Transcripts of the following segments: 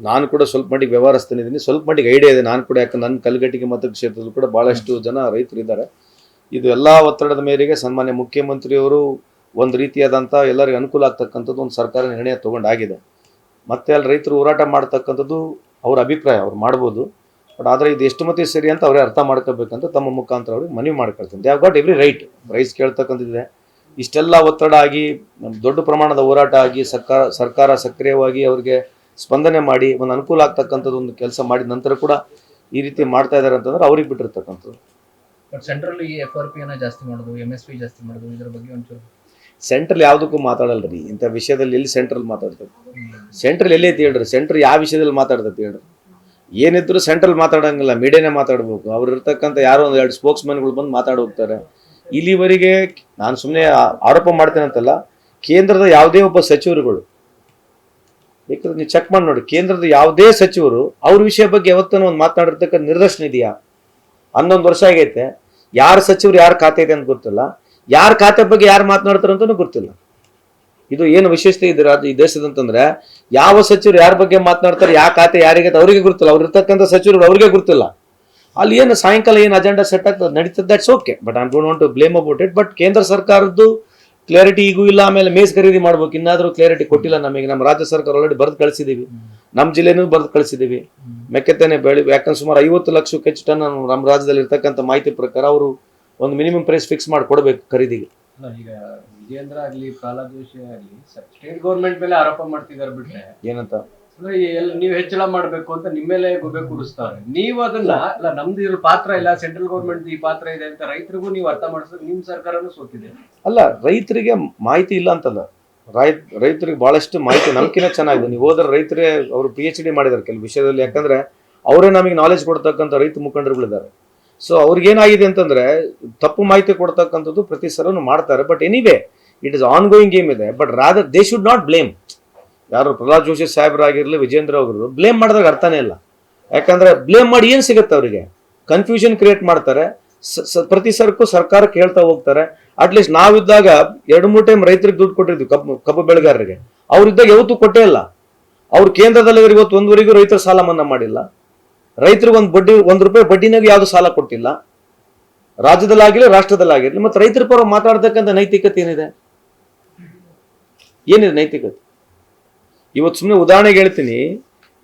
ನಾನು ಕೂಡ ಸ್ವಲ್ಪ ಮಟ್ಟಿಗೆ ವ್ಯವಹರಿಸ್ತಾನಿದ್ದೀನಿ, ಸ್ವಲ್ಪ ಮಟ್ಟಿಗೆ ಐಡಿಯಾ ಇದೆ ನಾನು ಕೂಡ. ಯಾಕಂದ್ರೆ ನನ್ನ ಕಲ್ಗಟ್ಟಿಗೆ ಮತಕ್ಷೇತ್ರದಲ್ಲೂ ಕೂಡ ಭಾಳಷ್ಟು ಜನ ರೈತರು ಇದ್ದಾರೆ. ಇದು ಎಲ್ಲ ಒತ್ತಡದ ಮೇರೆಗೆ ಸನ್ಮಾನ್ಯ ಮುಖ್ಯಮಂತ್ರಿಯವರು ಒಂದು ರೀತಿಯಾದಂಥ ಎಲ್ಲರಿಗೂ ಅನುಕೂಲ ಆಗ್ತಕ್ಕಂಥದ್ದು ಒಂದು ಸರ್ಕಾರ ನಿರ್ಣಯ ತೊಗೊಂಡಾಗಿದೆ. ಮತ್ತೆ ಅಲ್ಲಿ ರೈತರು ಹೋರಾಟ ಮಾಡ್ತಕ್ಕಂಥದ್ದು ಅವ್ರ ಅಭಿಪ್ರಾಯ, ಅವ್ರು ಮಾಡ್ಬೋದು. ಬಟ್ ಆದರೆ ಇದು ಎಷ್ಟು ಮಟ್ಟಿಗೆ ಸರಿ ಅಂತ ಅವರೇ ಅರ್ಥ ಮಾಡ್ಕೋಬೇಕಂತ ತಮ್ಮ ಮುಖಾಂತರ ಅವ್ರಿಗೆ ಮನವಿ ಮಾಡ್ಕೊಳ್ತೀನಿ. They have got every right. Raise ಕೇಳ್ತಕ್ಕಂಥದ್ದಿದೆ. ಇಷ್ಟೆಲ್ಲ ಒತ್ತಡ ಆಗಿ ದೊಡ್ಡ ಪ್ರಮಾಣದ ಹೋರಾಟ ಆಗಿ ಸರ್ಕಾರ ಸಕ್ರಿಯವಾಗಿ ಅವ್ರಿಗೆ ಸ್ಪಂದನೆ ಮಾಡಿ ಒಂದು ಅನುಕೂಲ ಆಗ್ತಕ್ಕಂಥದ್ದು ಒಂದು ಕೆಲಸ ಮಾಡಿದ ನಂತರ ಕೂಡ ಈ ರೀತಿ ಮಾಡ್ತಾ ಇದ್ದಾರೆ ಅಂತಂದ್ರೆ ಅವ್ರಿಗೆ ಬಿಟ್ಟಿರ್ತಕ್ಕಂಥದ್ದು. ಬಟ್ ಸೆಂಟ್ರಲ್ ಈ FRP ಜಾಸ್ತಿ ಮಾಡೋದು, MSP ಜಾಸ್ತಿ ಮಾಡೋದು, ಇದ್ರ ಬಗ್ಗೆ ಒಂಚೂರು. ಸೆಂಟ್ರಲ್ ಯಾವುದಕ್ಕೂ ಮಾತಾಡಲ್ರಿ ಇಂಥ ವಿಷಯದಲ್ಲಿ. ಎಲ್ಲಿ ಸೆಂಟ್ರಲ್ ಮಾತಾಡ್ತದೆ? ಸೆಂಟ್ರಲ್ ಎಲ್ಲಿ ಐತಿ ಹೇಳ್ರಿ? ಸೆಂಟ್ರ್ ಯಾವ ವಿಷಯದಲ್ಲಿ ಮಾತಾಡ್ತೈತಿ ಹೇಳ್ರಿ? ಏನಿದ್ರು ಸೆಂಟ್ರಲ್ ಮಾತಾಡಂಗಿಲ್ಲ, ಮೀಡಿಯಾನೇ ಮಾತಾಡ್ಬೇಕು. ಅವ್ರು ಇರ್ತಕ್ಕಂಥ ಯಾರೋ ಒಂದು 2 ಸ್ಪೋಕ್ಸ್ ಮ್ಯಾನ್ಗಳು ಬಂದು ಮಾತಾಡಿ ಹೋಗ್ತಾರೆ. ಇಲ್ಲಿವರೆಗೆ ನಾನು ಸುಮ್ಮನೆ ಆರೋಪ ಮಾಡ್ತೇನೆ ಅಂತಲ್ಲ, ಕೇಂದ್ರದ ಯಾವುದೇ ಒಬ್ಬ ಸಚಿವರುಗಳು ಬೇಕಾದ್ರೆ ನೀವು ಚೆಕ್ ಮಾಡಿ ನೋಡಿ, ಕೇಂದ್ರದ ಯಾವುದೇ ಸಚಿವರು ಅವ್ರ ವಿಷಯ ಬಗ್ಗೆ ಯಾವತ್ತೂ ಒಂದು ಮಾತನಾಡಿರ್ತಕ್ಕಂಥ ನಿದರ್ಶನ ಇದೆಯಾ? 11 ವರ್ಷ ಆಗೈತೆ. ಯಾರ ಸಚಿವರು ಯಾರ ಖಾತೆ ಇದೆ ಅಂತ ಗೊತ್ತಿಲ್ಲ, ಯಾರ ಖಾತೆ ಬಗ್ಗೆ ಯಾರು ಮಾತನಾಡ್ತಾರೆ ಅಂತಲೂ ಗೊತ್ತಿಲ್ಲ. ಇದು ಏನು ವಿಶೇಷತೆ ಇದೆ ಈ ದೇಶದಂತಂದ್ರೆ, ಯಾವ ಸಚಿವರು ಯಾರ ಬಗ್ಗೆ ಮಾತನಾಡ್ತಾರೆ, ಯಾವ ಖಾತೆ ಯಾರಿಗೆ ಅವರಿಗೆ ಗೊತ್ತಿಲ್ಲ, ಅವ್ರು ಇರ್ತಕ್ಕಂಥ ಸಚಿವರು ಅವ್ರಿಗೆ ಗೊತ್ತಿಲ್ಲ. ಅಲ್ಲಿ ಏನು ಸಾಯಂಕಾಲ ಏನು ಅಜೆಂಡಾ ಸೆಟ್ ಆಗ್ತದೆ ನಡೀತದೆ, that's okay. But I don't want to blame about it. But ಕೇಂದ್ರ ಸರ್ಕಾರದ್ದು ಕ್ಲಾರಿಟಿ ಈಗೂ ಇಲ್ಲ. ಆಮೇಲೆ ಮೇಸ್ ಖರೀದಿ ಮಾಡ್ಬೇಕು, ಇನ್ನಾದರೂ ಕ್ಲಾರಿಟಿ ಕೊಟ್ಟಿಲ್ಲ ನಮಗೆ. ನಮ್ಮ ರಾಜ್ಯ ಸರ್ಕಾರ ಆಲ್ರೆಡಿ ಬರೆದು ಕಳಿಸಿದ್ದೀವಿ, ನಮ್ಮ ಜಿಲ್ಲೆನೂ ಬರೆದು ಕಳಿಸಿದ್ದೀವಿ. ಮೆಕ್ಕೆತೆನೆ ಬೆಳೆ ಯಾಕಂದ್ರೆ ಸುಮಾರು 50 ಲಕ್ಷಕ್ಕೆ ಹೆಚ್ಚು ಟನ್ ನಮ್ಮ ರಾಜ್ಯದಲ್ಲಿ ಇರ್ತಕ್ಕಂಥ ಮಾಹಿತಿ ಪ್ರಕಾರ ಅವರು ಒಂದು ಮಿನಿಮಮ್ ಪ್ರೈಸ್ ಫಿಕ್ಸ್ ಮಾಡಿ ಕೊಡಬೇಕು ಖರೀದಿಗೆ. ಈಗ ವಿಜೇಂದ್ರ ಆಗ್ಲಿ ಪ್ರಹ್ಲಾದ್ ಜೋಶಿ ಆಗ್ಲಿ ಸ್ಟೇಟ್ ಗೌರ್ಮೆಂಟ್ ಮೇಲೆ ಆರೋಪ ಮಾಡ್ತಿದ್ದಾರೆ ಬಿಟ್ರೆ ಏನಂತ ನೀವು ಹೆಚ್ಚಳ ಮಾಡ್ಬೇಕು ಅಂತ ನಿಮ್ಮ ಮೇಲೆ ಗೊಬ್ಬೆ ಕೂರಿಸ್ತಾರೆ. ನೀವು ಅದನ್ನ ಅಲ್ಲ, ನಮ್ದು ಇದ್ರ ಪಾತ್ರ ಇಲ್ಲ, ಸೆಂಟ್ರಲ್ ಗೌರ್ಮೆಂಟ್ ಈ ಪಾತ್ರ ಇದೆ ಅಂತ ರೈತರಿಗೂ ನೀವು ಅರ್ಥ ಮಾಡಿಸಿದ್ರೆ ನಿಮ್ ಸರ್ಕಾರನೂ ಸೋತಿದೆ. ಅಲ್ಲ, ರೈತರಿಗೆ ಮಾಹಿತಿ ಇಲ್ಲ ಅಂತಲ್ಲ, ರೈತರಿಗೆ ಬಹಳಷ್ಟು ಮಾಹಿತಿ ನಮ್ಕಿನ ಚೆನ್ನಾಗಿದೆ. ನೀವು ಹೋದ್ರೆ ರೈತರೇ ಅವರು PhD ಮಾಡಿದ್ದಾರೆ ಕೆಲವು ವಿಷಯದಲ್ಲಿ. ಯಾಕಂದ್ರೆ ಅವರೇ ನಮಗೆ ನಾಲೆಜ್ ಕೊಡ್ತಕ್ಕಂಥ ರೈತ ಮುಖಂಡರುಗಳಿದ್ದಾರೆ. ಸೊ ಅವ್ರಿಗೇನಾಗಿದೆ ಅಂತಂದ್ರೆ ತಪ್ಪು ಮಾಹಿತಿ ಕೊಡ್ತಕ್ಕಂಥದ್ದು ಪ್ರತಿ ಸಲನೂ ಮಾಡ್ತಾರೆ. But anyway it is ongoing game ಇದೆ. But rather they should not blame. ಯಾರು ಪ್ರಹ್ಲಾದ್ ಜೋಶಿ ಸಾಹೇಬ್ರಾಗಿರ್ಲಿ, ವಿಜೇಂದ್ರ ಅವರು ಬ್ಲೇಮ್ ಮಾಡಿದಾಗ ಅರ್ಥನೇ ಇಲ್ಲ. ಯಾಕಂದ್ರೆ ಬ್ಲೇಮ್ ಮಾಡಿ ಏನು ಸಿಗುತ್ತೆ ಅವರಿಗೆ? ಕನ್ಫ್ಯೂಷನ್ ಕ್ರಿಯೇಟ್ ಮಾಡ್ತಾರೆ. ಪ್ರತಿ ಸರ್ಕು ಸರ್ಕಾರಕ್ಕೆ ಹೇಳ್ತಾ ಹೋಗ್ತಾರೆ. ಅಟ್ಲೀಸ್ಟ್ ನಾವಿದ್ದಾಗ 2-3 ಟೈಮ್ ರೈತರಿಗೆ ದುಡ್ಡು ಕೊಟ್ಟಿದ್ವಿ, ಕಬ್ಬು ಬೆಳೆಗಾರರಿಗೆ. ಅವ್ರಿದ್ದಾಗ ಯಾವತ್ತೂ ಕೊಟ್ಟೇ ಇಲ್ಲ. ಅವ್ರು ಕೇಂದ್ರದಲ್ಲಿ ಇವತ್ತು ಒಂದುವರೆಗೂ ರೈತರ ಸಾಲ ಮನ್ನಾ ಮಾಡಿಲ್ಲ. ರೈತರಿಗೆ ಒಂದು ರೂಪಾಯಿ ಬಡ್ಡಿನಾಗ ಯಾವ್ದು ಸಾಲ ಕೊಟ್ಟಿಲ್ಲ, ರಾಜ್ಯದಲ್ಲಾಗಿರ್ಲಿ ರಾಷ್ಟ್ರದಲ್ಲಾಗಿರ್ಲಿ. ಮತ್ತೆ ರೈತರ ಪರ ಮಾತಾಡ್ತಕ್ಕಂಥ ನೈತಿಕತೆ ಏನಿದೆ? ನೈತಿಕತೆ? ಇವತ್ತು ಸುಮ್ಮನೆ ಉದಾಹರಣೆಗೆ ಹೇಳ್ತೀನಿ,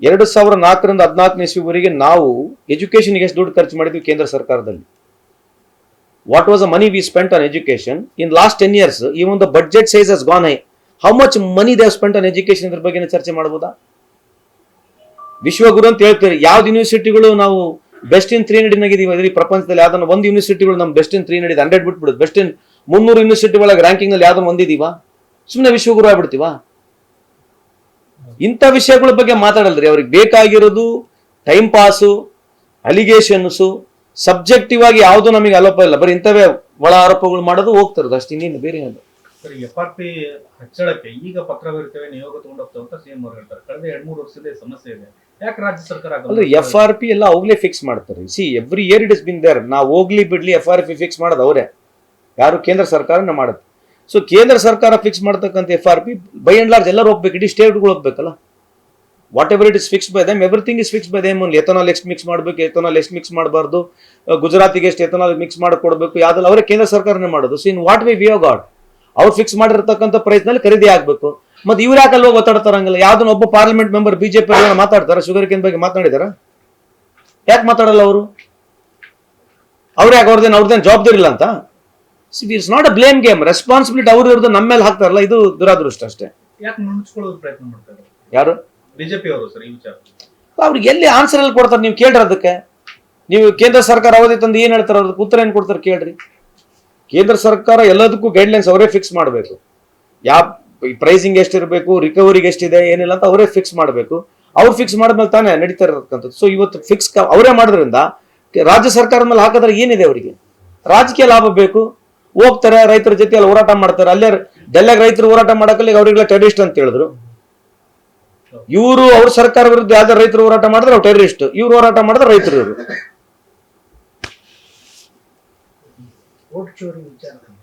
2004ರಿಂದ 2014 ಇಸ್ವಿವರೆಗೆ ನಾವು ಎಜುಕೇಶನ್ಗೆ ಎಷ್ಟು ದುಡ್ಡು ಖರ್ಚು ಮಾಡಿದ್ವಿ ಕೇಂದ್ರ ಸರ್ಕಾರದಲ್ಲಿ? What was the money V spent on education in last 10 years? Even the budget size has gone high. How much money they have spent on education? ಇದ್ರ ಬಗ್ಗೆ ಚರ್ಚೆ ಮಾಡಬಹುದಾ? ವಿಶ್ವಗುರು ಅಂತ ಹೇಳ್ತೀರಿ. ಯಾವ್ದು ಯೂನಿವರ್ಸಿಟಿಗಳು ನಾವು ಬೆಸ್ಟ್ ಇನ್ 300 ನಾಗಿದೀವಿ ಪ್ರಪಂಚದಲ್ಲಿ? ಯಾವ್ದನ್ನ ಒಂದು ಯೂನಿವರ್ಸಿಟಿಗಳು ನಮ್ ಬೆಸ್ಟ್ ಇನ್ 300 100 ಬಿಟ್ಬಿಡುದು, ಬೆಸ್ಟ್ ಇನ್ 300 ಯೂನಿವರ್ಸಿಟಿ ಒಳಗೆ ರ್ಯಾಂಕಿಂಗ್ ನಲ್ಲಿ ಯಾವ್ದನ್ನ ಒಂದಿದೀವಾ? ಸುಮ್ಮನೆ ವಿಶ್ವಗುರು ಆಗ್ಬಿಡ್ತೀವಾ? ಇಂಥ ವಿಷಯಗಳ ಬಗ್ಗೆ ಮಾತಾಡಲ್ರಿ. ಅವ್ರಿಗೆ ಬೇಕಾಗಿರೋದು ಟೈಮ್ ಪಾಸು, ಅಲಿಗೇಷನ್ಸು, ಸಬ್ಜೆಕ್ಟಿವ್ ಆಗಿ ಯಾವುದು ನಮಗೆ ಆರೋಪ ಇಲ್ಲ. ಬರೀ ಇಂಥವೇ ಒಳ ಆರೋಪಗಳು ಮಾಡೋದು, ಹೋಗ್ತಾರದು ಅಷ್ಟು, ಇನ್ನೇನು ಬೇರೆ ಏನು. FRP ಹೆಚ್ಚಳಕ್ಕೆ ಈಗ ಪತ್ರ ಬರೀತೇವೆ, ನಿಯೋಗ ತಗೊಂಡೋಗ್ತೇವೆ ಅಂತ CM ಅವರು ಹೇಳ್ತಾರೆ. ಕಳೆದ 2-3 ವರ್ಷದ ಸಮಸ್ಯೆ ಇದೆ, ಯಾಕೆ ರಾಜ್ಯ ಸರ್ಕಾರ ಅಲ್ಲ? FRP ಎಲ್ಲ ಅವ್ಲೇ ಫಿಕ್ಸ್ ಮಾಡ್ತಾರೆ. Every year it is been there. ನಾವು ಹೋಗ್ಲಿ ಬಿಡ್ಲಿ FRP ಫಿಕ್ಸ್ ಮಾಡೋದು ಅವರೇ, ಯಾರು ಕೇಂದ್ರ ಸರ್ಕಾರನ ಮಾಡುತ್ತೆ. ಸೊ ಕೇಂದ್ರ ಸರ್ಕಾರ ಫಿಕ್ಸ್ ಮಾಡ್ತಕ್ಕಂಥ FRP ಬೈ ಅಂಡ್ ಲಾರ್ಜ್ ಎಲ್ಲರೂ ಹೋಗ್ಬೇಕು, ಇಡೀ ಸ್ಟೇಟ್ಗಳು ಹೋಗ್ಬೇಕಲ್ಲ. What ever it is fix by them, everything is fix by them. ಒಂದು ಎಥನಾಲ್ ಎಷ್ಟು ಮಿಕ್ಸ್ ಮಾಡಬೇಕು, ಎಥನಾಲ್ ಎಷ್ಟು ಮಿಕ್ಸ್ ಮಾಡಬಾರ್ದು, ಗುಜರಾತಿಗೆ ಎಷ್ಟು ಎಥನಾಲ್ ಮಿಕ್ಸ್ ಮಾಡಿ ಕೊಡಬೇಕು, ಯಾವ್ದಲ್ಲ ಅವರೇ ಕೇಂದ್ರ ಸರ್ಕಾರನೇ ಮಾಡೋದು. So in what we have got, ಅವ್ರು ಫಿಕ್ಸ್ ಮಾಡಿರ್ತಕ್ಕಂಥ ಪ್ರೈಸ್ ನಲ್ಲಿ ಖರೀದಿ ಆಗ್ಬೇಕು. ಮತ್ತೆ ಇವ್ರು ಯಾಕಲ್ವ ಒತ್ತಾಡ್ತಾರಂಗಿಲ್ಲ? ಯಾವ್ದನ್ನ ಒಬ್ಬ ಪಾರ್ಲಿಮೆಂಟ್ ಮೆಂಬರ್ BJP ಮಾತಾಡ್ತಾರ ಶುಗರ್ ಕೇನ್ ಬಗ್ಗೆ ಮಾತಾಡಿದಾರ? ಯಾಕೆ ಮಾತಾಡಲ್ಲ ಅವರು? ಅವ್ರು ಯಾಕೆ ಅವ್ರದ್ದೇನು ಜವಾಬ್ದಾರಿ ಇಲ್ಲ ಅಂತ? It's not a blame game. Responsibility ಅವ್ರು ಇರೋದು ನಮ್ಮ ಮೇಲೆ ಹಾಕ್ತಾರಲ್ಲ, ಇದು ದುರಾದೃಷ್ಟ ಅಷ್ಟೇ. ಯಾಕೆ ನುಣುಚ್ಕೊಳ್ಳೋದು ಪ್ರಯತ್ನ ಮಾಡ್ತಾರೆ ಯಾರು? ಬಿಜೆಪಿ ಅವರು ಸರ್. ಈ ವಿಚಾರ ಅವ್ರಿಗೆ ಎಲ್ಲಿ ಆನ್ಸರ್ ಎಲ್ಲಿ ಕೊಡ್ತಾರೆ? ನೀವು ಕೇಳ್ರಿ ಅದಕ್ಕೆ. ನೀವು ಕೇಂದ್ರ ಸರ್ಕಾರ ಅವಧಿ ತಂದು ಏನ್ ಹೇಳ್ತಾರೆ, ಅದಕ್ಕೆ ಉತ್ತರ ಏನ್ ಕೊಡ್ತಾರೆ ಕೇಳ್ರಿ. ಕೇಂದ್ರ ಸರ್ಕಾರ ಎಲ್ಲದಕ್ಕೂ ಗೈಡ್ಲೈನ್ಸ್ ಅವರೇ ಫಿಕ್ಸ್ ಮಾಡಬೇಕು. ಯಾವ ಪ್ರೈಸಿಂಗ್ ಎಷ್ಟಿರಬೇಕು, ರಿಕವರಿಗೆ ಎಷ್ಟಿದೆ, ಏನಿಲ್ಲ ಅಂತ ಅವರೇ ಫಿಕ್ಸ್ ಮಾಡಬೇಕು. ಅವ್ರು ಫಿಕ್ಸ್ ಮಾಡಿದ್ಮೇಲೆ ತಾನೇ ನಡೀತಾ ಇರತಕ್ಕಂಥದ್ದು. ಸೊ ಇವತ್ತು ಫಿಕ್ಸ್ ಅವರೇ ಮಾಡೋದ್ರಿಂದ ರಾಜ್ಯ ಸರ್ಕಾರದ ಮೇಲೆ ಹಾಕಿದ್ರೆ ಏನಿದೆ ಅವರಿಗೆ? ರಾಜಕೀಯ ಲಾಭ ಬೇಕು, ಹೋಗ್ತಾರೆ ರೈತರ ಜೊತೆ ಎಲ್ಲ ಹೋರಾಟ ಮಾಡ್ತಾರೆ. ಅಲ್ಲೇ ಡೆಲ್ಲಾಗ ರೈತರು ಹೋರಾಟ ಮಾಡಕ್ಕಲ್ಲಿ ಅವ್ರಿಗೆಲ್ಲ ಟೆರರಿಸ್ಟ್ ಅಂತ ಹೇಳಿದ್ರು. ಇವರು ಅವ್ರ ಸರ್ಕಾರ ವಿರುದ್ಧ ಯಾವ್ದಾರು ರೈತರು ಹೋರಾಟ ಮಾಡಿದ್ರೆ ಅವ್ರು ಟೆರರಿಸ್ಟ್, ಇವ್ರು ಹೋರಾಟ ಮಾಡಿದ್ರೆ ರೈತರು ಇವರು. ವೋಟ್ ಚೋರಿ ವಿಚಾರದಲ್ಲಿ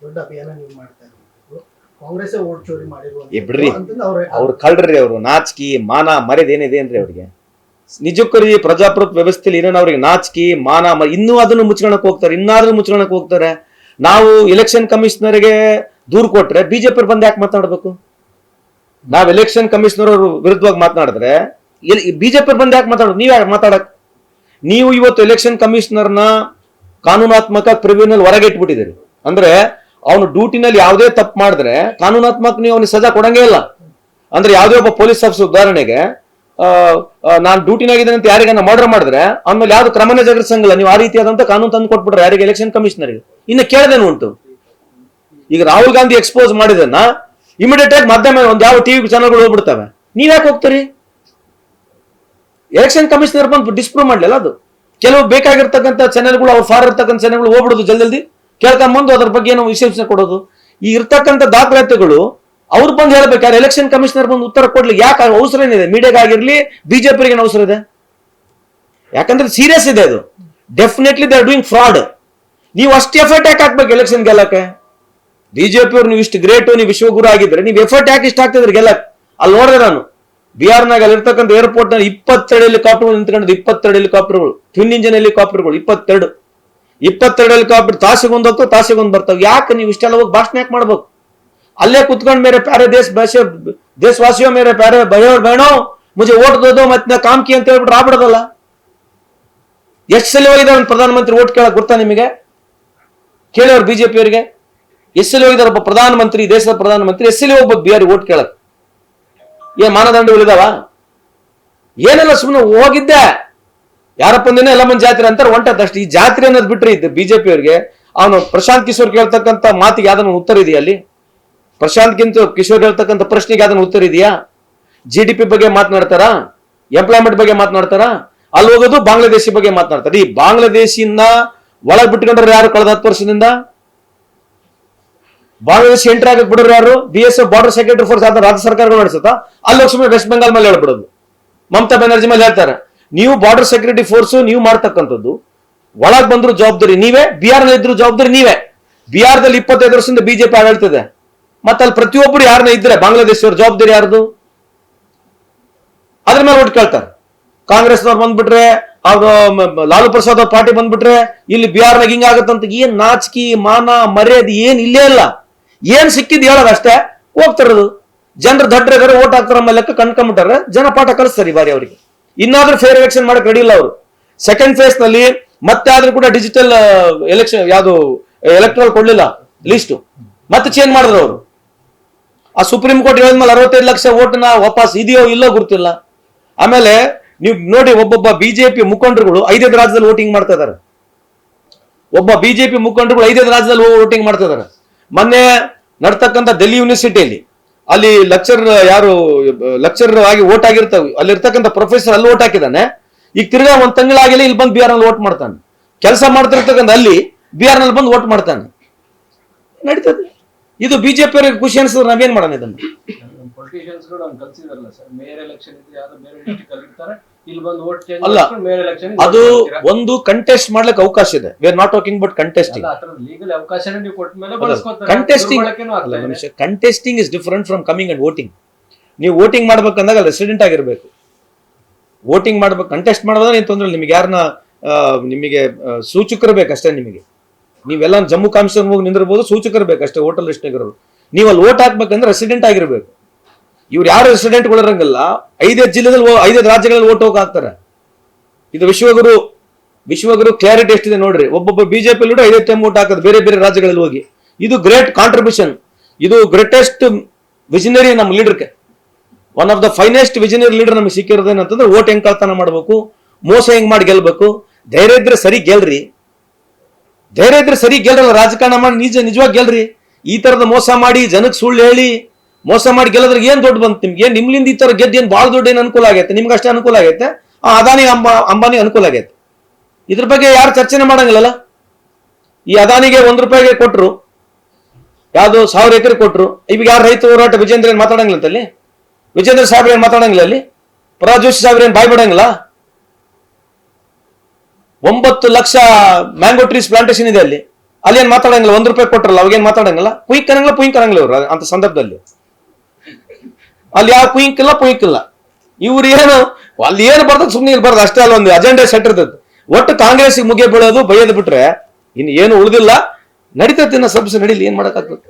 ದೊಡ್ಡ ಅಭಿಯಾನ ನೀವು ಮಾಡ್ತಾ ಇರಬೇಕು. ಕಾಂಗ್ರೆಸ್ ಓಟ್ ಚೋರಿ ಮಾಡಿರುವಂತ ಏ ಬಿಡ್ರಿ. ಅಂತಂದು ಅವ್ರು ಅವ್ರು ಕಳ್ರಿ, ಅವರು ನಾಚಿಕೆ ಮಾನ ಮರ್ಯಾದೆ ಏನಿದೆ ಅಂದ್ರೆ ಅವ್ರಿಗೆ ನಿಜಕ್ಕೂ ರೀ ಪ್ರಜಾಪ್ರಭುತ್ವ ವ್ಯವಸ್ಥೆಯಲ್ಲಿ ಏನೋ ಅವ್ರಿಗೆ ನಾಚಿಕೆ ಮಾನ ಇನ್ನೂ ಅದನ್ನು ಮುಚ್ಕೊಳಕ್ ಹೋಗ್ತಾರೆ, ಇನ್ನಾದ್ರೂ ಮುಚ್ಕೊಳಕ್ ಹೋಗ್ತಾರೆ. ನಾವು ಎಲೆಕ್ಷನ್ ಕಮಿಷನರ್ಗೆ ದೂರು ಕೊಟ್ರೆ ಬಿಜೆಪಿ ಬಂದು ಯಾಕೆ ಮಾತಾಡ್ಬೇಕು? ನಾವ್ ಎಲೆಕ್ಷನ್ ಕಮಿಷನರ್ ಅವ್ರ ವಿರುದ್ಧವಾಗಿ ಮಾತನಾಡಿದ್ರೆ ಬಿಜೆಪಿ ಬಂದು ಯಾಕೆ ಮಾತಾಡೋದು? ನೀವ್ ಯಾಕೆ ಮಾತಾಡಕ್? ನೀವು ಇವತ್ತು ಎಲೆಕ್ಷನ್ ಕಮಿಷನರ್ನ ಕಾನೂನಾತ್ಮಕ ಪ್ರಿವ್ಯೂನಲ್ಲಿ ಹೊರಗೆ ಇಟ್ಬಿಟ್ಟಿದ್ದೀರಿ. ಅಂದ್ರೆ ಅವನು ಡ್ಯೂಟಿನಲ್ಲಿ ಯಾವುದೇ ತಪ್ಪು ಮಾಡಿದ್ರೆ ಕಾನೂನಾತ್ಮಕ ನೀವು ಅವನಿಗೆ ಸಜಾ ಕೊಡಂಗೇ ಇಲ್ಲ. ಅಂದ್ರೆ ಯಾವುದೇ ಒಬ್ಬ ಪೊಲೀಸ್ ಆಫೀಸರ್ ಉದಾಹರಣೆಗೆ ನಾನು ಡ್ಯೂಟಿನಾಗಿದ್ದೇನೆ ಅಂತ ಯಾರಿಗಾನ ಮರ್ಡರ್ ಮಾಡಿದ್ರೆ ಅವನ ಮೇಲೆ ಯಾವ್ದು ಕ್ರಮನೇ ಜರುಗಿಸಂಗಿಲ್ಲ. ನೀವು ಆ ರೀತಿಯಾದಂತ ಕಾನೂನು ತಂದು ಕೊಟ್ಬಿಟ್ರೆ ಯಾರಿಗೆ? ಎಲೆಕ್ಷನ್ ಕಮಿಷನರ್ಗೆ. ಇನ್ನು ಕೇಳದೇನು ಉಂಟು? ಈಗ ರಾಹುಲ್ ಗಾಂಧಿ ಎಕ್ಸ್ಪೋಸ್ ಮಾಡಿದನ್ನ ಇಮಿಡಿಯೇಟ್ ಆಗಿ ಮಾಧ್ಯಮ ಒಂದು ಯಾವ ಟಿವಿ ಚಾನಲ್ಗಳು ಹೋಗ್ಬಿಡ್ತವೆ. ನೀವ್ ಯಾಕೆ ಹೋಗ್ತೀರಿ? ಎಲೆಕ್ಷನ್ ಕಮಿಷನರ್ ಬಂದು ಡಿಸ್ಪ್ರೂವ್ ಮಾಡ್ಲಿಲ್ಲ. ಅದು ಕೆಲವು ಬೇಕಾಗಿರ್ತಕ್ಕಂಥ ಚಾನೆಲ್ಗಳು, ಅವ್ರು ಫಾರ್ ಇರ್ತಕ್ಕಂಥ ಚಾನೆಲ್ಗಳು ಹೋಗ್ಬಿಡೋದು ಜಲ್ದಿ ಕೇಳ್ಕೊಂಬಂದು ಅದ್ರ ಬಗ್ಗೆ ಏನೋ ವಿಶೇಷ ಕೊಡೋದು. ಈ ಇರ್ತಕ್ಕಂಥ ದಾಖಲಾತಿಗಳು ಅವ್ರು ಬಂದು ಹೇಳ್ಬೇಕು. ಯಾರು ಎಲೆಕ್ಷನ್ ಕಮಿಷನರ್ ಬಂದು ಉತ್ತರ ಕೊಡ್ಲಿ? ಯಾಕೆ ಅವಸರ ಏನಿದೆ? ಮೀಡಿಯಾಗಾಗಿರ್ಲಿ ಬಿಜೆಪಿಗೆ ಅವಸರ ಇದೆ? ಯಾಕಂದ್ರೆ ಸೀರಿಯಸ್ ಇದೆ ಅದು. Definitely they are doing fraud. ನೀವು ಅಷ್ಟು ಎಫರ್ಟ್ ಯಾಕೆ ಹಾಕ್ಬೇಕು ಎಲೆಕ್ಷನ್ ಗೆಲ್ಲಕ್ಕೆ? ಬಿಜೆಪಿ ಅವ್ರು ನೀವು ಇಷ್ಟು ಗ್ರೇಟ್, ನೀವು ವಿಶ್ವಗುರು ಆಗಿದ್ರೆ ನೀವು ಎಫರ್ಟ್ ಯಾಕೆ ಇಷ್ಟ ಆಗ್ತಿದ್ರಿ ಗೆಲ್ಲಕ್? ಅಲ್ಲಿ ನೋಡಿದೆ ನಾನು ಬಿಹಾರ್ನಾಗ ಅಲ್ಲಿ ಇರ್ತಕ್ಕಂಥ ಏರ್ಪೋರ್ಟ್ ನಲ್ಲಿ 22 ಹೆಲಿಕಾಪ್ಟರ್ಗಳು ನಿಂತ್ಕೊಂಡಿದ್ದು. 22 ಹೆಲಿಕಾಪ್ಟರ್ಗಳು, ಟ್ವಿನ್ ಇಂಜಿನ್ ಹೆಲಿಕಾಪ್ಟರ್ಗಳು 22 ಹೆಲಿಕಾಪ್ಟರ್ ತಾಸಿಗೊಂದು ಹೋಗ್ತಾವ, ತಾಸಿಗೊಂದು ಬರ್ತಾವ. ಯಾಕೆ ನೀವು ಇಷ್ಟೆಲ್ಲ ಹೋಗಿ ಭಾಷಣ ಯಾಕೆ ಮಾಡ್ಬೇಕು? ಅಲ್ಲೇ ಕುತ್ಕೊಂಡು ಮೇರೆ ಪ್ಯಾರೆ ದೇಶವಾಸಿಯೋ ಮೇರೆ ಪ್ಯಾರೆ ಭಯೋ ಬೇಣೋ ಮುಜೆ ಓಟ್ ದೋದೋ ಮತ್ತೆ ಕಾಮ್ ಕಿ ಅಂತ ಹೇಳ್ಬಿಟ್ರೆ ಆಗ್ಬಿಡೋದಲ್ಲ. ಎಷ್ಟು ಸಲ ಹೋಗಿದ್ದಾರೆ ಪ್ರಧಾನಮಂತ್ರಿ ಓಟ್ ಕೇಳಕ್ ಗೊತ್ತಾ ನಿಮಗೆ? ಕೇಳೋರು ಬಿಜೆಪಿ ಅವರಿಗೆ ಎಷ್ಟು ಸಲ ಹೋಗಿದ್ದಾರೆ? ಒಬ್ಬ ಪ್ರಧಾನಮಂತ್ರಿ, ದೇಶದ ಪ್ರಧಾನಮಂತ್ರಿ ಎಷ್ಟು ಸಲ ಹೋಗ್ಬೇಕು ಬಿಹಾರಿ ಓಟ್ ಕೇಳಕ್? ಏನ್ ಮಾನದಂಡಗಳು ಇದಾವ? ಏನೆಲ್ಲ ಸುಮ್ಮನೆ ಹೋಗಿದ್ದೆ, ಯಾರಪ್ಪ ದಿನ ಎಲ್ಲ ಮಂದಿ ಜಾತ್ರೆ ಅಂತಾರೆ, ಹೊಂಟದಷ್ಟು. ಈ ಜಾತ್ರೆ ಅನ್ನೋದು ಬಿಟ್ರೆ ಇದ್ದು ಬಿಜೆಪಿ ಅವರಿಗೆ. ಅವನು ಪ್ರಶಾಂತ್ ಕಿಶೋರ್ ಕೇಳ್ತಕ್ಕಂಥ ಮಾತಿಗೆ ಯಾವ್ದನ್ನ ಉತ್ತರ ಇದೆಯಾ ಅಲ್ಲಿ? ಪ್ರಶಾಂತ್ ಕಿಶೋರ್ ಹೇಳ್ತಕ್ಕಂಥ ಪ್ರಶ್ನೆಗೆ ಯಾವ್ದನ್ನ ಉತ್ತರ ಇದೆಯಾ? GDP ಬಗ್ಗೆ ಮಾತನಾಡ್ತಾರ, ಎಂಪ್ಲಾಯ್ಮೆಂಟ್ ಬಗ್ಗೆ ಮಾತನಾಡ್ತಾರ. ಅಲ್ಲಿ ಹೋಗೋದು ಬಾಂಗ್ಲಾದೇಶಿ ಬಗ್ಗೆ ಮಾತನಾಡ್ತಾರೆ. ಈ ಬಾಂಗ್ಲಾದೇಶಿನ ಒಳಗ್ ಬಿಟ್ಕೊಂಡ್ರೆ ಯಾರು? ಕಳೆದ 10 ವರ್ಷದಿಂದ ಬಾಂಗ್ಲಾದೇಶ ಎಂಟ್ರಿ ಆಗಕ್ ಬಿಡೋರು ಯಾರು? BSF ಬಾರ್ಡರ್ ಸೆಕ್ಯೂರಿಟಿ ಫೋರ್ಸ್ ಆದ ರಾಜ್ಯ ಸರ್ಕಾರಗಳು ನಡೆಸುತ್ತಾ? ಅಲ್ಲಿ ಹೋಗಿ ಸುಮ್ಮನೆ ವೆಸ್ಟ್ ಬೆಂಗಾಲ್ ಮೇಲೆ ಹೇಳ್ಬಿಡೋದು, ಮಮತಾ ಬ್ಯಾನರ್ಜಿ ಮೇಲೆ ಹೇಳ್ತಾರೆ. ನೀವು ಬಾರ್ಡರ್ ಸೆಕ್ಯೂರಿಟಿ ಫೋರ್ಸ್ ನೀವು ಮಾಡ್ತಕ್ಕಂಥದ್ದು, ಒಳಗ್ ಬಂದ್ರು ಜವಾಬ್ದಾರಿ ನೀವೇ, ಬಿಹಾರ್ ನಲ್ಲಿ ಇದ್ರು ಜವಾಬ್ದಾರಿ ನೀವೇ. ಬಿಹಾರದಲ್ಲಿ 25 ವರ್ಷದಿಂದ ಬಿಜೆಪಿ ಆಡಳ್ತಿದೆ. ಮತ್ತೆ ಅಲ್ಲಿ ಪ್ರತಿಯೊಬ್ಬರು ಯಾರನ್ನ ಇದ್ರೆ ಬಾಂಗ್ಲಾದೇಶವ್ರ ಜವಾಬ್ದಾರಿ ಯಾರ್ದು? ಅದ್ರ ಮೇಲೆ ಒಟ್ಟು ಕೇಳ್ತಾರೆ. ಕಾಂಗ್ರೆಸ್ನವ್ರು ಬಂದ್ಬಿಟ್ರೆ, ಅವ್ರು ಲಾಲು ಪ್ರಸಾದ್ ಅವ್ರ ಪಾರ್ಟಿ ಬಂದ್ಬಿಟ್ರೆ ಇಲ್ಲಿ ಬಿಹಾರ್ನಾಗ ಹಿಂಗಾಗತ್ತಂತ ಏನ್ ನಾಚಿಕೆ ಮಾನ ಮರ್ಯಾದೆ ಏನ್ ಇಲ್ಲೇ ಇಲ್ಲ. ಏನ್ ಸಿಕ್ಕಿದ್ ಹೇಳೋದು ಅಷ್ಟೇ, ಹೋಗ್ತಿರೋದು. ಜನರು ದಡ್ರೆ ಓಟ್ ಹಾಕ್ತಾರ ಲೆಕ್ಕ ಕಣ್ಕೊಂಡ್ಬಿಟ್ಟಾರೆ. ಜನ ಪಾಠ ಕಲಿಸ್ತಾರೆ ಈ ಬಾರಿ ಅವರಿಗೆ. ಇನ್ನಾದ್ರೂ ಫೇರ್ ಎಲೆಕ್ಷನ್ ಮಾಡಕ್ ರೆಡಿ ಇಲ್ಲ ಅವರು. ಸೆಕೆಂಡ್ ಫೇಸ್ ನಲ್ಲಿ ಮತ್ತೆ ಆದ್ರೂ ಕೂಡ ಡಿಜಿಟಲ್ ಎಲೆಕ್ಷನ್ ಯಾವುದು ಎಲೆಕ್ಟ್ರಲ್ ಕೊಡ್ಲಿಲ್ಲ ಲಿಸ್ಟ್, ಮತ್ತೆ ಚೇಂಜ್ ಮಾಡಿದ್ರು ಅವರು. ಆ ಸುಪ್ರೀಂ ಕೋರ್ಟ್ ಹೇಳಿದ್ಮೇಲೆ 65 ಲಕ್ಷ ಓಟ್ನ ವಾಪಸ್ ಇದೆಯೋ ಇಲ್ಲೋ ಗೊತ್ತಿಲ್ಲ. ಆಮೇಲೆ ನೀವು ನೋಡಿ, ಒಬ್ಬೊಬ್ಬ ಬಿಜೆಪಿ ಮುಖಂಡರುಗಳು 5 ರಾಜ್ಯದಲ್ಲಿ ವೋಟಿಂಗ್ ಮಾಡ್ತಾ ಇದಾರೆ. ಒಬ್ಬ ಬಿಜೆಪಿ ಮುಖಂಡರುಗಳು 5 ರಾಜ್ಯದಲ್ಲಿ ವೋಟಿಂಗ್ ಮಾಡ್ತಾ ಇದಾರೆ. ಮೊನ್ನೆ ನಡ್ತಕ್ಕಂಥ ಡೆಲ್ಲಿ ಯೂನಿವರ್ಸಿಟಿಯಲ್ಲಿ ಅಲ್ಲಿ ಲೆಕ್ಚರ್ ಆಗಿ ವೋಟ್ ಆಗಿರ್ತಾವೆ. ಅಲ್ಲಿ ಇರ್ತಕ್ಕಂಥ ಪ್ರೊಫೆಸರ್ ಅಲ್ಲಿ ವೋಟ್ ಹಾಕಿದ್ದಾನೆ. ಈಗ ತಿರ್ಗಾ ಒಂದ್ ತಿಂಗಳಾಗಿಲ್ಲ ಇಲ್ಲಿ ಬಂದು ಬಿಹಾರ್ನಲ್ಲಿ ವೋಟ್ ಮಾಡ್ತಾನೆ. ಕೆಲಸ ಮಾಡ್ತಿರ್ತಕ್ಕಂಥ ಅಲ್ಲಿ ಬಿಹಾರ್ನಲ್ಲಿ ಬಂದು ವೋಟ್ ಮಾಡ್ತಾನೆ. ನಡೀತದೆ. ಇದು ಬಿಜೆಪಿ ಅವರಿಗೆ ಖುಷಿ ಅನ್ಸಿದ್ರೆ ನಾವೇನ್ ಮಾಡೋಣ ಇದನ್ನ? ಪೊಲಿಟಿಷಿಯನ್ಸ್ ಗಳು ಅವ್ನು ಕಲ್ಸಿದಾರಲ್ಲ ಸರ್, ಮೇಯರ್ ಎಲೆಕ್ಷನ್ ಇದ್ರೆ ಯಾವ್ದೋ ಬೇರೆ ಡಿಸ್ಟ್ರಿಕ್ಟ್ ಅಲ್ಲಿ ಇರ್ತಾರೆ, ಇಲ್ಲಿ ಬಂದು ವೋಟ್ ಚೇಂಜ್ ಅಲ್ಲ, ಮೇಯರ್ ಎಲೆಕ್ಷನ್ ಅದು ಒಂದು ಕಂಟೆಸ್ಟ್ ಮಾಡ್ಲಿಕ್ಕೆ ಅವಕಾಶ ಇದೆ. We are not talking but contesting. Legal ಅವಕಾಶನೇ ನೀವು ಕೊಟ್ಟ ಮೇಲೆ ಬಳಸ್ಕೊತಾರೆ. Contesting is different from coming and voting. ನೀವು ವೋಟಿಂಗ್ ಮಾಡ್ಬೇಕಂದಾಗ ರೆಸಿಡೆಂಟ್ ಆಗಿರ್ಬೇಕು. ವೋಟಿಂಗ್ ಮಾಡ್ಬೇಕು, ಕಂಟೆಸ್ಟ್ ಮಾಡೋದ್ರೆ ಏನ್ ತೊಂದ್ರೆ. ನಿಮಗೆ ಯಾರನ್ನ ನಿಮಗೆ ಸೂಚಕರು ಬೇಕಷ್ಟೇ. ನಿಮಗೆ ನೀವೆಲ್ಲ ಜಮ್ಮು ಕಾಶ್ಮೀರ ಹೋಗಿ ನಿಂದಿರ್ಬೋದು, ಸೂಚಕರು ಬೇಕಷ್ಟೇ ಹೋಟೆಲ್ ಲಿಸ್ಟ್ನಾಗಿರೋರು. ನೀವು ಅಲ್ಲಿ ವೋಟ್ ಹಾಕ್ಬೇಕಂದ್ರೆ ರೆಸಿಡೆಂಟ್ ಆಗಿರ್ಬೇಕು. ಇವ್ರು ಯಾರು ರೆಸಿಡೆಂಟ್ಗಳು ಇರಂಗಿಲ್ಲ. 5 ಜಿಲ್ಲೆದಲ್ಲಿ 5 ರಾಜ್ಯಗಳಲ್ಲಿ ವೋಟ್ ಹೋಗಿ ಹಾಕ್ತಾರೆ. ಇದು ವಿಶ್ವಗುರು ಕ್ಲಾರಿಟಿ ಎಷ್ಟಿದೆ ನೋಡ್ರಿ. ಒಬ್ಬೊಬ್ಬ ಬಿಜೆಪಿ 5 ಟೈಮ್ ವೋಟ್ ಹಾಕೋದು ಬೇರೆ ಬೇರೆ ರಾಜ್ಯಗಳಲ್ಲಿ ಹೋಗಿ. ಇದು ಗ್ರೇಟ್ ಕಾಂಟ್ರಿಬ್ಯೂಷನ್. ಇದು ಗ್ರೇಟೆಸ್ಟ್ ವಿಷನರಿ ನಮ್ಮ ಲೀಡರ್ಗೆ. One of the finest visionary leader ನಮಗೆ ಸಿಕ್ಕಿರೋದೇನಂತಂದ್ರೆ ವೋಟ್ ಹೆಂಗ್ ಕಳ್ತನ ಮಾಡ್ಬೇಕು, ಮೋಸ ಹೆಂಗ್ ಮಾಡಿ ಗೆಲ್ಬೇಕು. ಧೈರ್ಯ ಇದ್ರೆ ಸರಿ ಗೆಲ್ರಿ, ಧೈರ್ಯ ಇದ್ರೆ ಸರಿ ಗೆಲ್ರಲ್ಲ. ರಾಜಕಾರಣ ಮಾಡಿ ನಿಜವಾಗಿ ಗೆಲ್ರಿ. ಈ ತರದ ಮೋಸ ಮಾಡಿ ಜನಕ್ಕೆ ಸುಳ್ಳು ಹೇಳಿ ಮೋಸ ಮಾಡಿ ಗೆಲ್ಲದ್ರೆ ಏನ್ ದೊಡ್ಡ ಬಂತು ನಿಮ್ಗೆ? ನಿಮ್ಲಿಂದ ಈ ತರ ಗೆದ್ದು ಏನ್ ಬಹಳ ದೊಡ್ಡ ಏನ್ ಅನುಕೂಲ ಆಗೈತೆ? ನಿಮ್ಗೆ ಅಷ್ಟೇ ಅನುಕೂಲ ಆಗೈತೆ, ಅದಾನಿ ಅಂಬಾನಿ ಅನುಕೂಲ ಆಗೈತೆ. ಇದ್ರ ಬಗ್ಗೆ ಯಾರು ಚರ್ಚೆನೆ ಮಾಡಂಗಿಲ್ಲಲ್ಲ. ಈ ಅದಾನಿಗೆ 1 ರೂಪಾಯಿಗೆ ಕೊಟ್ರು, ಯಾವ್ದು 1000 ಎಕರೆ ಕೊಟ್ರು. ಈಗ ಯಾರು ರೈತ ಹೋರಾಟ ವಿಜೇಂದ್ರ ಏನ್ ಮಾತಾಡಂಗಿಲ್ಲ ಅಲ್ಲಿ? ವಿಜೇಂದ್ರ ಸಾಹೇಬ್ರ ಏನ್ ಮಾತಾಡಂಗಿಲ್ಲ ಅಲ್ಲಿ? ಪ್ರಹ್ಲಾದ್ ಜೋಶಿ ಸಾಹೇಬ್ರ ಏನ್ ಬಾಯ್ ಬಿಡಂಗಿಲ್ಲ? 9 ಲಕ್ಷ ಮ್ಯಾಂಗೋ ಟ್ರೀಸ್ ಪ್ಲಾಂಟೇಶನ್ ಇದೆ ಅಲ್ಲಿ. ಅಲ್ಲಿ ಏನ್ ಮಾತಾಡಂಗಿಲ್ಲ, 1 ರೂಪಾಯಿ ಕೊಟ್ರಲ್ಲ ಅವಾಗೇನ್ ಮಾತಾಡಂಗಿಲ್ಲ, ಕುಯ್ಕ್ ಅನ್ನಂಗಿಲ್ಲ ಇವ್ರು ಅಂತ ಸಂದರ್ಭದಲ್ಲಿ. ಅಲ್ಲಿ ಯಾವ ಕುಯ್ಕ್ ಇಲ್ಲ ಇವ್ರು ಏನು ಅಲ್ಲಿ ಏನು ಬರ್ತದೆ ಸುಮ್ಮನೆ ಇರ್ಬಾರ್ದು ಅಷ್ಟೇ. ಅಲ್ಲ ಒಂದು ಅಜೆಂಡಾ ಸೆಟ್ ಇರ್ತದೆ. ಒಟ್ಟು ಕಾಂಗ್ರೆಸ್ಗೆ ಮುಗಿಯ ಬೀಳೋದು ಬೈಯೋದು ಬಿಟ್ರೆ ಇನ್ನು ಏನು ಉಳಿದಿಲ್ಲ. ನಡೀತೈತಿ, ಸಮಸ್ಯೆ ನಡೀಲಿ, ಏನ್ ಮಾಡಕ್ಕಾಗ್ತದೆ.